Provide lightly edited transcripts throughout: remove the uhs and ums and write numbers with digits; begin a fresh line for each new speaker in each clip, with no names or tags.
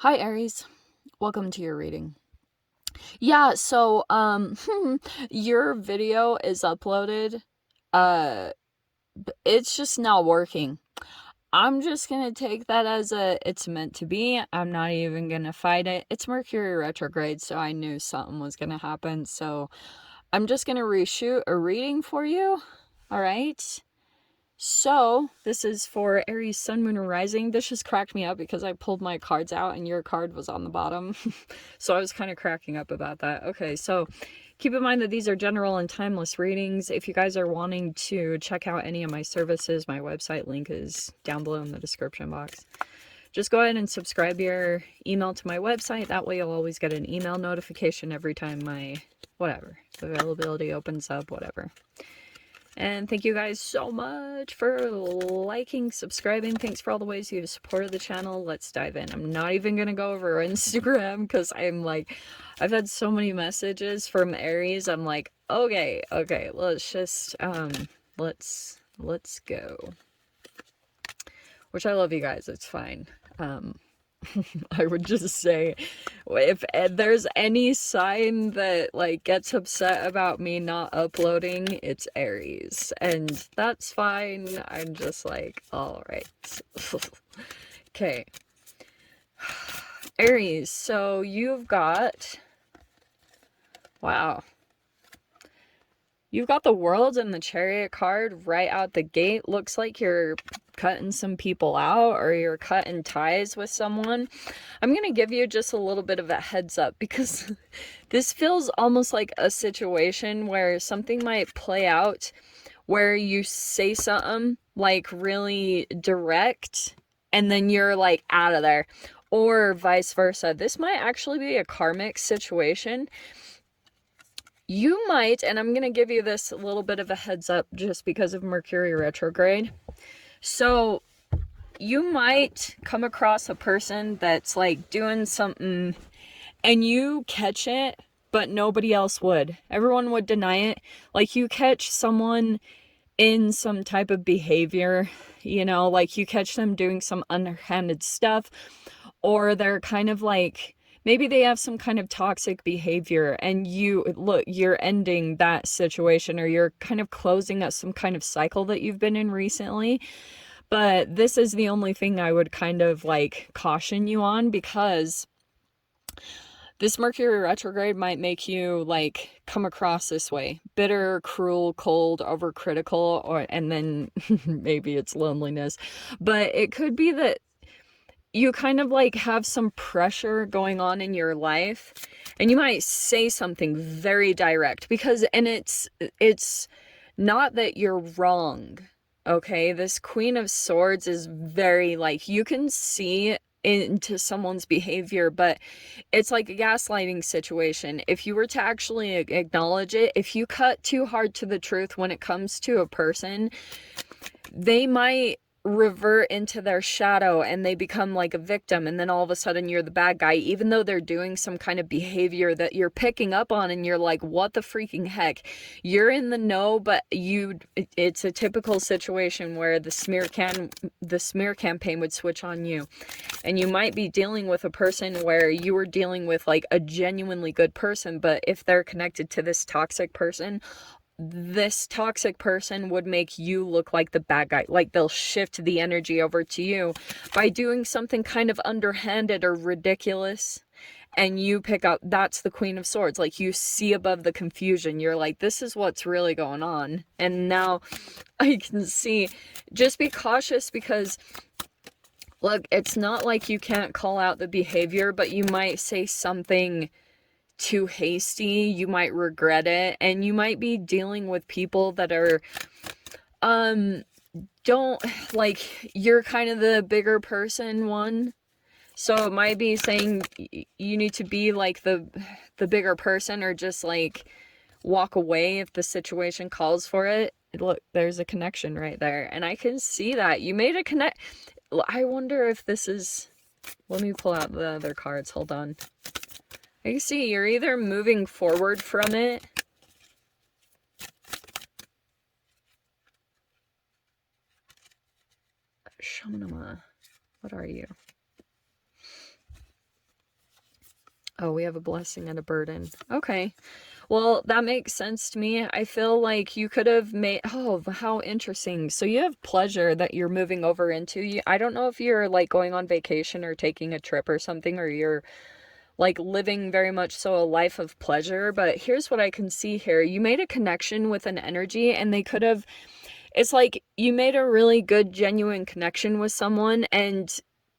Hi Aries, welcome to your reading. Yeah, so your video is uploaded. Uh it's just not working. I'm just going to take that as it's meant to be. I'm not even going to fight it. It's Mercury retrograde, so I knew something was going to happen. So, I'm just going to reshoot a reading for you. All right? So, this is for Aries, Sun, Moon, or Rising. This just cracked me up because I pulled my cards out and your card was on the bottom. So, I was kind of cracking up about that. Okay, so keep in mind that these are general and timeless readings. If you guys are wanting to check out any of my services, my website link is down below in the description box. Just go ahead and subscribe your email to my website. That way, you'll always get an email notification every time my availability opens up, whatever. And thank you guys so much for liking, subscribing. Thanks for all the ways you have supported the channel. Let's dive in. I'm not even going to go over Instagram because I've had so many messages from Aries. I'm like, okay, let's just, let's go. Which I love you guys. It's fine. I would just say, if there's any sign that gets upset about me not uploading, it's Aries, and that's fine. I'm just like, all right. Okay, Aries, so you've got, wow, you've got the World and the Chariot card right out the gate. Looks like you're cutting some people out, or you're cutting ties with someone. I'm going to give you just a little bit of a heads up because this feels almost like a situation where something might play out where you say something like really direct and then you're like out of there, or vice versa. This might actually be a karmic situation. You might, and I'm going to give you this a little bit of a heads up just because of Mercury retrograde. So you might come across a person that's like doing something and you catch it, but nobody else would. Everyone would deny it. Like you catch someone in some type of behavior, like you catch them doing some underhanded stuff, or they're kind of like, maybe they have some kind of toxic behavior and you're ending that situation, or you're kind of closing up some kind of cycle that you've been in recently. But this is the only thing I would kind of like caution you on, because this Mercury retrograde might make you like come across this way: bitter, cruel, cold, overcritical, and then maybe it's loneliness. But it could be that you kind of like have some pressure going on in your life, and you might say something very direct because, and it's not that you're wrong. Okay, this Queen of Swords is very like, you can see into someone's behavior, but it's like a gaslighting situation. If you were to actually acknowledge it, if you cut too hard to the truth when it comes to a person, they might revert into their shadow and they become like a victim, and then all of a sudden you're the bad guy, even though they're doing some kind of behavior that you're picking up on and you're like, what the freaking heck. You're in the know, but it's a typical situation where the smear campaign would switch on you. And you might be dealing with a person where you were dealing with like a genuinely good person, but if they're connected to this toxic person, this toxic person would make you look like the bad guy. Like they'll shift the energy over to you by doing something kind of underhanded or ridiculous, and you pick up, that's the Queen of Swords. Like you see above the confusion, you're like, this is what's really going on. And now I can see, just be cautious, because look, it's not like you can't call out the behavior, but you might say something too hasty, you might regret it, and you might be dealing with people that are don't, like, you're kind of the bigger person one, so it might be saying you need to be like the bigger person, or just like walk away if the situation calls for it. Look, there's a connection right there, and I can see that you made a connect. I wonder if this is, let me pull out the other cards, hold on. I see you're either moving forward from it. Shamanama, what are you? Oh, we have a blessing and a burden. Okay. Well, that makes sense to me. I feel like you could have made, oh, how interesting. So you have pleasure that you're moving over into. I don't know if you're like going on vacation or taking a trip or something, or you're like living very much so a life of pleasure, but here's what I can see here. You made a connection with an energy, and they could have, it's like you made a really good, genuine connection with someone, and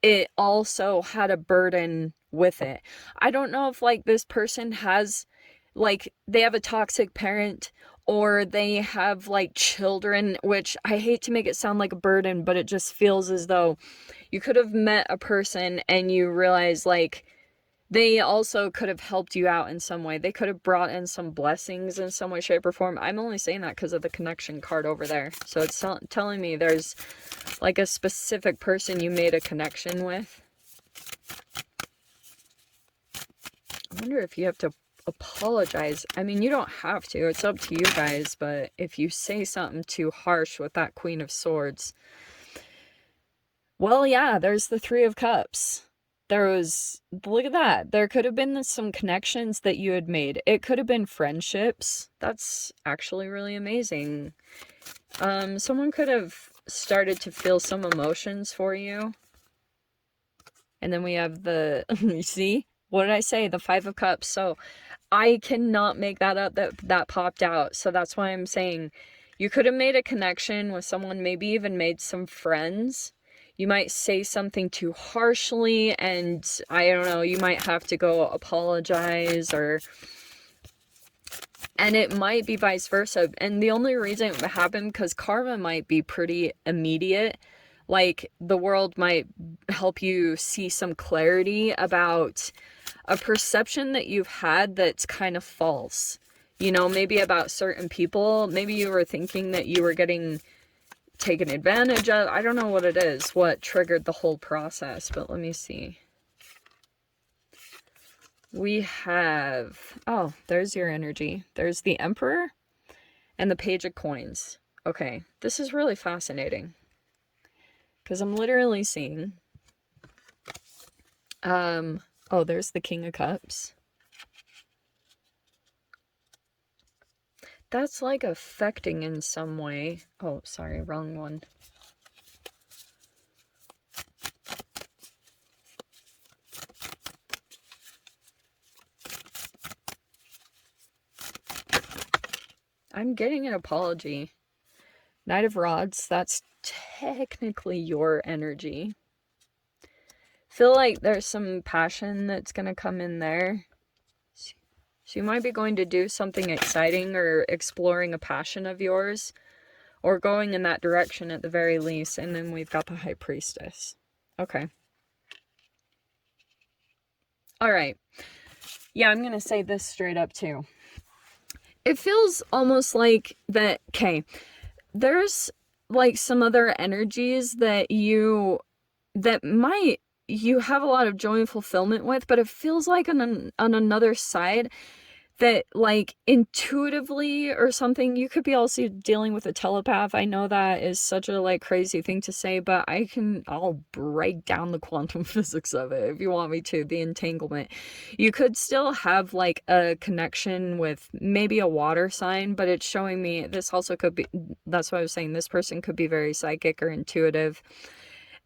it also had a burden with it. I don't know if like this person has, like, they have a toxic parent, or they have like children, which I hate to make it sound like a burden, but it just feels as though you could have met a person and you realize like they also could have helped you out in some way. They could have brought in some blessings in some way, shape, or form. I'm only saying that because of the connection card over there. So it's telling me there's like a specific person you made a connection with. I wonder if you have to apologize. I mean, you don't have to. It's up to you guys. But if you say something too harsh with that Queen of Swords, well, yeah, there's the Three of Cups. There was, look at that. There could have been some connections that you had made. It could have been friendships. That's actually really amazing. Someone could have started to feel some emotions for you. And then we have the, you see? What did I say? The Five of Cups. So I cannot make that up. That popped out. So that's why I'm saying you could have made a connection with someone, maybe even made some friends. You might say something too harshly, and I don't know, you might have to go apologize, and it might be vice versa. And the only reason it would happen because karma might be pretty immediate. Like the world might help you see some clarity about a perception that you've had that's kind of false. You know, maybe about certain people. Maybe you were thinking that you were getting taken advantage of. I don't know what it is, what triggered the whole process, but let me see. We have, oh, there's your energy. There's the Emperor and the Page of Coins. Okay, this is really fascinating because I'm literally seeing, oh, there's the King of Cups. That's like affecting in some way. Oh, sorry, wrong one. I'm getting an apology. Knight of Rods, that's technically your energy. Feel like there's some passion that's going to come in there. So you might be going to do something exciting or exploring a passion of yours, or going in that direction at the very least. And then we've got the High Priestess. Okay. All right. Yeah, I'm going to say this straight up too. It feels almost like that, okay, there's like some other energies that you have a lot of joy and fulfillment with, but it feels like on another side that like intuitively or something, you could be also dealing with a telepath. I know that is such a like crazy thing to say, but I'll break down the quantum physics of it if you want me to, the entanglement. You could still have like a connection with maybe a water sign, but it's showing me this also could be, that's what I was saying, this person could be very psychic or intuitive.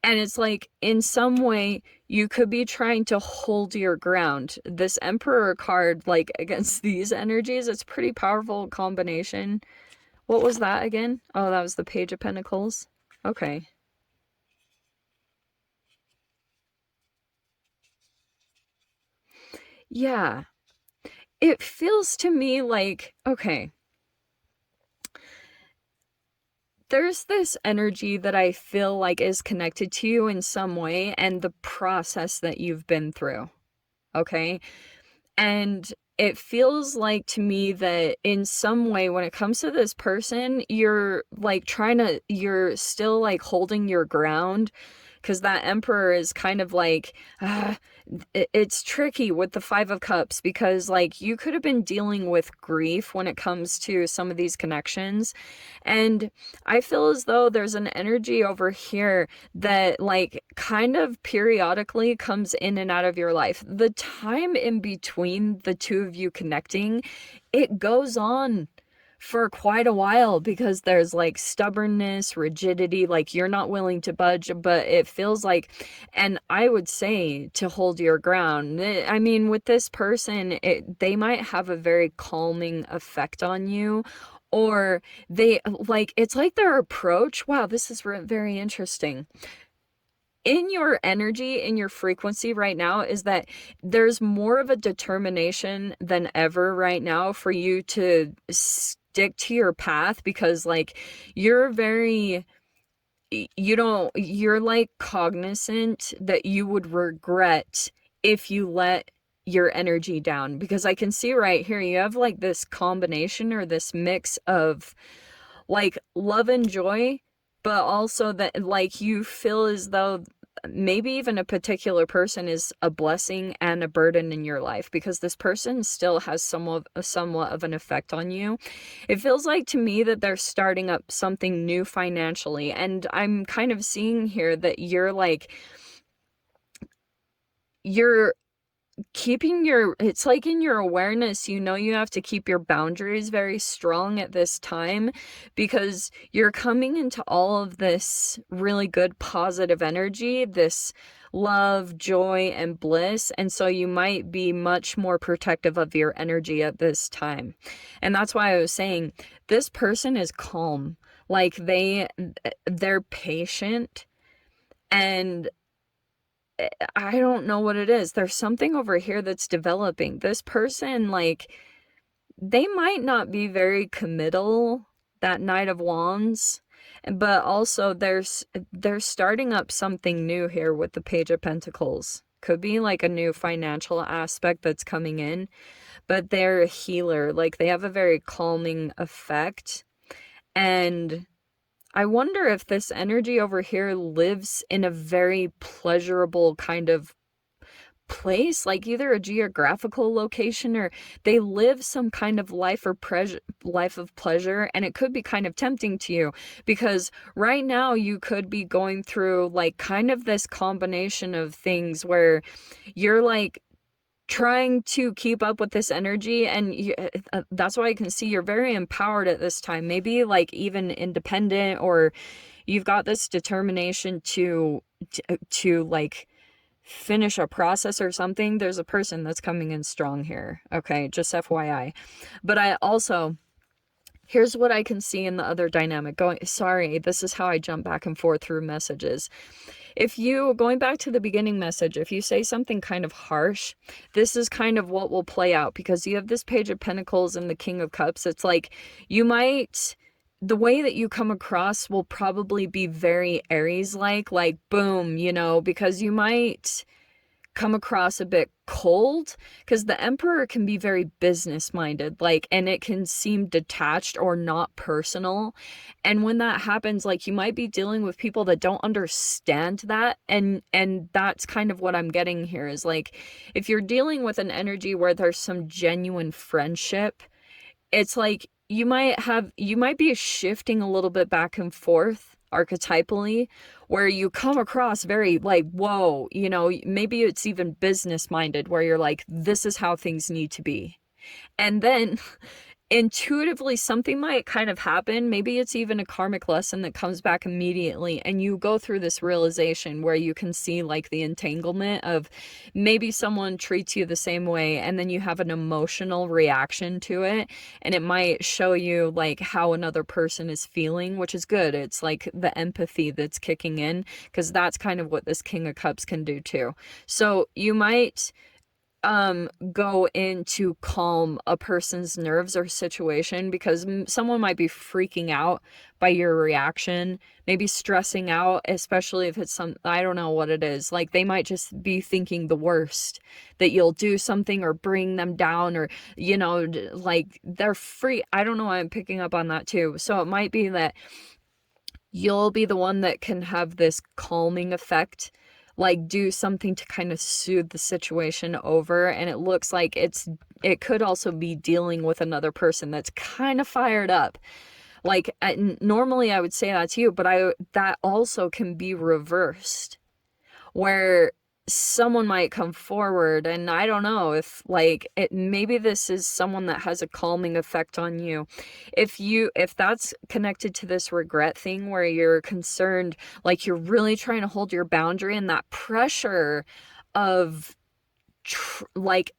And it's like, in some way, you could be trying to hold your ground. This Emperor card, like, against these energies, it's a pretty powerful combination. What was that again? Oh, that was the Page of Pentacles. Okay. Yeah. It feels to me like, okay, there's this energy that I feel like is connected to you in some way, and the process that you've been through. Okay? And it feels like to me that in some way, when it comes to this person, you're like you're still like holding your ground because that Emperor is kind of like, it's tricky with the Five of Cups, because like you could have been dealing with grief when it comes to some of these connections. And I feel as though there's an energy over here that like kind of periodically comes in and out of your life. The time in between the two of you connecting, it goes on for quite a while, because there's like stubbornness, rigidity, like you're not willing to budge, but it feels like, and I would say to hold your ground. I mean, with this person, they might have a very calming effect on you, or they like, it's like their approach. Wow, this is very interesting. In your energy, in your frequency right now, is that there's more of a determination than ever right now for you to stick to your path, because like you're very, you're like cognizant that you would regret if you let your energy down, because I can see right here you have like this combination or this mix of like love and joy, but also that like you feel as though maybe even a particular person is a blessing and a burden in your life, because this person still has somewhat of an effect on you. It feels like to me that they're starting up something new financially, and I'm kind of seeing here that you're like, you're keeping your, it's like in your awareness, you know, you have to keep your boundaries very strong at this time, because you're coming into all of this really good positive energy, this love, joy, and bliss. And so you might be much more protective of your energy at this time. And that's why I was saying this person is calm. Like they're patient, and I don't know what it is. There's something over here that's developing. This person, like, they might not be very committal, that Knight of Wands, but also they're starting up something new here with the Page of Pentacles. Could be like a new financial aspect that's coming in, but they're a healer. Like, they have a very calming effect. And I wonder if this energy over here lives in a very pleasurable kind of place, like either a geographical location, or they live some kind of life of pleasure. And it could be kind of tempting to you, because right now you could be going through like kind of this combination of things where you're like trying to keep up with this energy, and that's why I can see you're very empowered at this time, maybe like even independent, or you've got this determination to like finish a process or something. There's a person that's coming in strong here, okay, just FYI. But I also, here's what I can see in the other dynamic going, sorry, this is how I jump back and forth through messages. If you, going back to the beginning message, if you say something kind of harsh, this is kind of what will play out, because you have this Page of Pentacles and the King of Cups. It's like you might, the way that you come across will probably be very Aries like boom, you know, because you might come across a bit cold, because the Emperor can be very business minded, like, and it can seem detached or not personal. And when that happens, like, you might be dealing with people that don't understand that, and that's kind of what I'm getting here, is like, if you're dealing with an energy where there's some genuine friendship, it's like you might be shifting a little bit back and forth archetypally, where you come across very like, whoa, you know, maybe it's even business minded, where you're like, this is how things need to be. And then intuitively something might kind of happen. Maybe it's even a karmic lesson that comes back immediately, and you go through this realization where you can see like the entanglement of maybe someone treats you the same way, and then you have an emotional reaction to it, and it might show you like how another person is feeling, which is good. It's like the empathy that's kicking in, because that's kind of what this King of Cups can do too. So you might go in to calm a person's nerves or situation, because someone might be freaking out by your reaction, maybe stressing out, especially if it's some, I don't know what it is, like they might just be thinking the worst, that you'll do something or bring them down, or you know, like they're free. I don't know why I'm picking up on that too. So it might be that you'll be the one that can have this calming effect, like do something to kind of soothe the situation over. And it looks like it could also be dealing with another person that's kind of fired up. Like normally I would say that's you, but that also can be reversed, where someone might come forward, and I don't know if like maybe this is someone that has a calming effect on you. If that's connected to this regret thing where you're concerned, like you're really trying to hold your boundary, and that pressure of like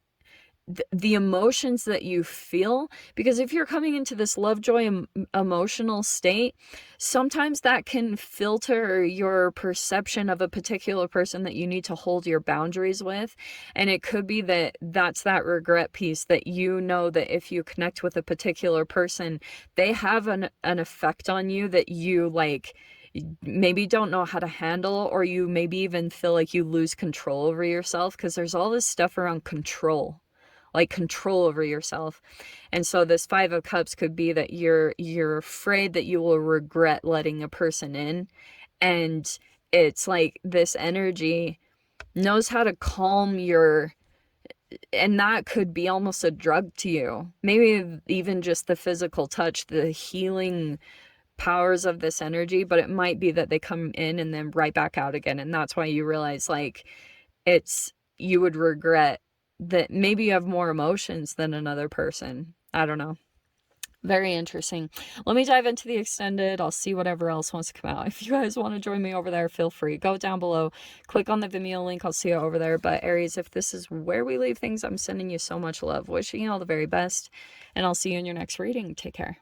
the emotions that you feel, because if you're coming into this love, joy, emotional state, sometimes that can filter your perception of a particular person that you need to hold your boundaries with. And it could be that that's that regret piece, that you know that if you connect with a particular person, they have an effect on you that you like maybe don't know how to handle, or you maybe even feel like you lose control over yourself, because there's all this stuff around control, like control over yourself. And so this 5 of Cups could be that you're afraid that you will regret letting a person in. And it's like this energy knows how to calm and that could be almost a drug to you. Maybe even just the physical touch, the healing powers of this energy, but it might be that they come in and then right back out again. And that's why you realize like you would regret that maybe you have more emotions than another person. I don't know. Very interesting. Let me dive into the extended. I'll see whatever else wants to come out. If you guys want to join me over there, feel free. Go down below, click on the Vimeo link. I'll see you over there. But Aries, if this is where we leave things, I'm sending you so much love. Wishing you all the very best. And I'll see you in your next reading. Take care.